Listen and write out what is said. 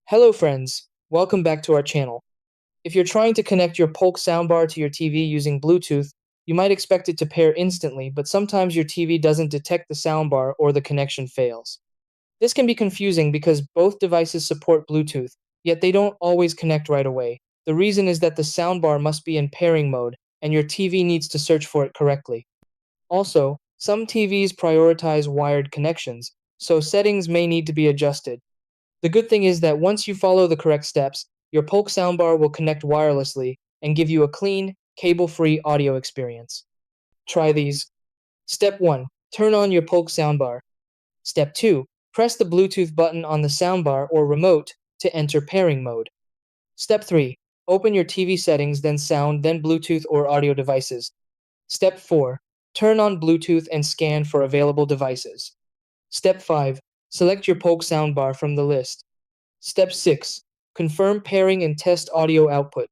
Hello friends, welcome back to our channel. If you're trying to connect your Polk soundbar to your TV using Bluetooth, you might expect it to pair instantly, but sometimes your TV doesn't detect the soundbar or the connection fails. This can be confusing because both devices support Bluetooth, yet they don't always connect right away. The reason is that the soundbar must be in pairing mode, and your TV needs to search for it correctly. Also, some TVs prioritize wired connections, so settings may need to be adjusted. The good thing is that once you follow the correct steps, your Polk soundbar will connect wirelessly and give you a clean, cable-free audio experience. Try these. Step 1. Turn on your Polk soundbar. Step 2. Press the Bluetooth button on the soundbar or remote to enter pairing mode. Step 3. Open your TV settings, then sound, then Bluetooth or audio devices. Step 4. Turn on Bluetooth and scan for available devices. Step 5. Select your Polk soundbar from the list. Step 6. Confirm pairing and test audio output.